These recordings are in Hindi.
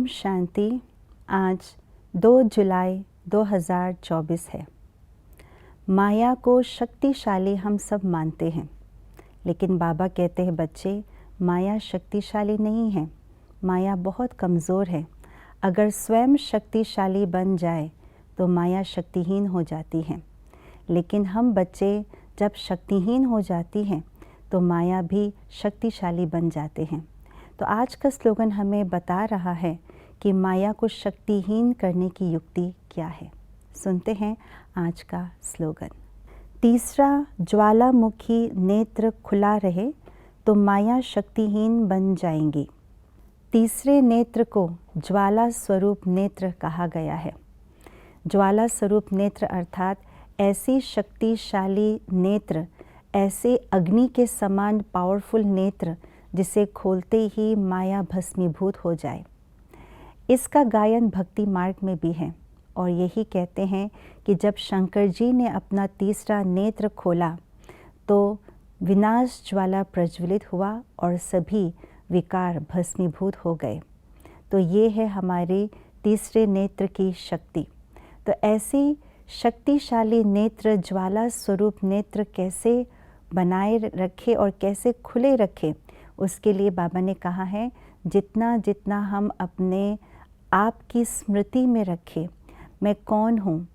शांति। आज 2 जुलाई 2024 है। माया को शक्तिशाली हम सब मानते हैं, लेकिन बाबा कहते हैं बच्चे, माया शक्तिशाली नहीं है, माया बहुत कमज़ोर है। अगर स्वयं शक्तिशाली बन जाए तो माया शक्तिहीन हो जाती है, लेकिन हम बच्चे जब शक्तिहीन हो जाती हैं तो माया भी शक्तिशाली बन जाते हैं। तो आज का स्लोगन हमें बता रहा है कि माया को शक्तिहीन करने की युक्ति क्या है। सुनते हैं आज का स्लोगन। तीसरा ज्वालामुखी नेत्र खुला रहे तो माया शक्तिहीन बन जाएंगी। तीसरे नेत्र को ज्वाला स्वरूप नेत्र कहा गया है। ज्वाला स्वरूप नेत्र अर्थात ऐसी शक्तिशाली नेत्र, ऐसे अग्नि के समान पावरफुल नेत्र जिसे खोलते ही माया भस्मीभूत हो जाए। इसका गायन भक्ति मार्ग में भी है और यही कहते हैं कि जब शंकर जी ने अपना तीसरा नेत्र खोला तो विनाश ज्वाला प्रज्वलित हुआ और सभी विकार भस्मीभूत हो गए। तो ये है हमारे तीसरे नेत्र की शक्ति। तो ऐसी शक्तिशाली नेत्र, ज्वाला स्वरूप नेत्र कैसे बनाए रखे और कैसे खुले रखे, उसके लिए बाबा ने कहा है जितना जितना हम अपने आप की स्मृति में रखें, मैं कौन हूँ,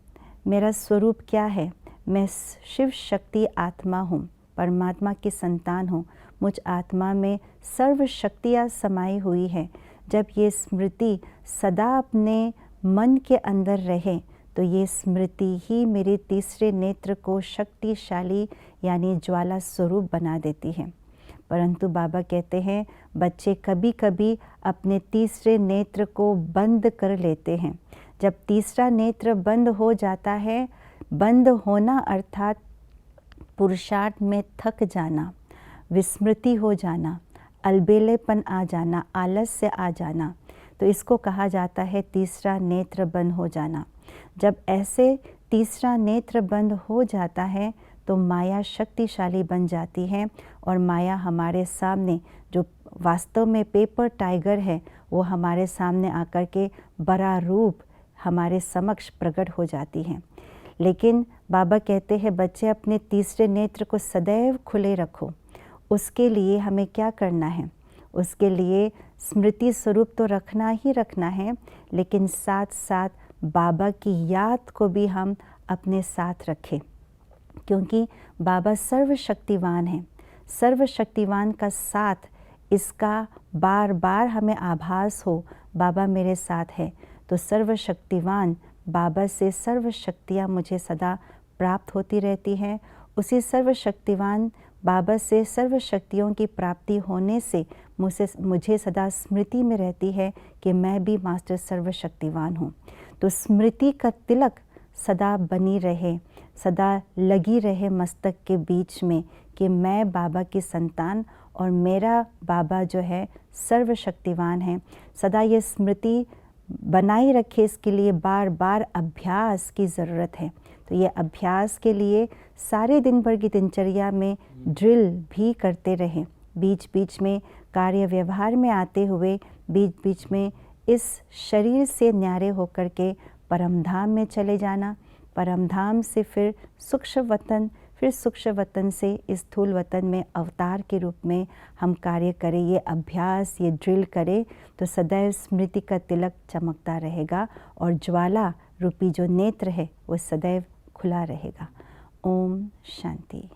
मेरा स्वरूप क्या है, मैं शिव शक्ति आत्मा हूँ, परमात्मा की संतान हूँ, मुझ आत्मा में सर्व शक्तियाँ समाई हुई है। जब ये स्मृति सदा अपने मन के अंदर रहे तो ये स्मृति ही मेरे तीसरे नेत्र को शक्तिशाली यानी ज्वाला स्वरूप बना देती है। परंतु बाबा कहते हैं बच्चे कभी कभी अपने तीसरे नेत्र को बंद कर लेते हैं। जब तीसरा नेत्र बंद हो जाता है, बंद होना अर्थात पुरुषार्थ में थक जाना, विस्मृति हो जाना, अलबेलेपन आ जाना, आलस्य आ जाना, तो इसको कहा जाता है तीसरा नेत्र बंद हो जाना। जब ऐसे तीसरा नेत्र बंद हो जाता है तो माया शक्तिशाली बन जाती है और माया हमारे सामने, जो वास्तव में पेपर टाइगर है, वो हमारे सामने आकर के बड़ा रूप हमारे समक्ष प्रकट हो जाती है। लेकिन बाबा कहते हैं बच्चे अपने तीसरे नेत्र को सदैव खुले रखो। उसके लिए हमें क्या करना है? उसके लिए स्मृति स्वरूप तो रखना ही रखना है, लेकिन साथ साथ बाबा की याद को भी हम अपने साथ रखें, क्योंकि बाबा सर्वशक्तिवान है। सर्वशक्तिवान का साथ, इसका बार बार हमें आभास हो बाबा मेरे साथ है, तो सर्वशक्तिवान बाबा से सर्व शक्तियाँ मुझे सदा प्राप्त होती रहती हैं। उसी सर्वशक्तिवान बाबा से सर्व शक्तियों की प्राप्ति होने से मुझे सदा स्मृति में रहती है कि मैं भी मास्टर सर्वशक्तिवान हूँ। तो स्मृति का तिलक सदा बनी रहे, सदा लगी रहे मस्तक के बीच में कि मैं बाबा की संतान और मेरा बाबा जो है सर्वशक्तिवान है। सदा ये स्मृति बनाई रखे, इसके लिए बार बार अभ्यास की ज़रूरत है। तो ये अभ्यास के लिए सारे दिन भर की दिनचर्या में ड्रिल भी करते रहें। बीच बीच में कार्य व्यवहार में आते हुए बीच बीच में इस शरीर से न्यारे होकर के परमधाम में चले जाना, परमधाम से फिर सूक्ष्म वतन, फिर सूक्ष्म वतन से इस स्थूल वतन में अवतार के रूप में हम कार्य करें। ये अभ्यास, ये ड्रिल करें तो सदैव स्मृति का तिलक चमकता रहेगा और ज्वाला रूपी जो नेत्र है वो सदैव खुला रहेगा। ओम शांति।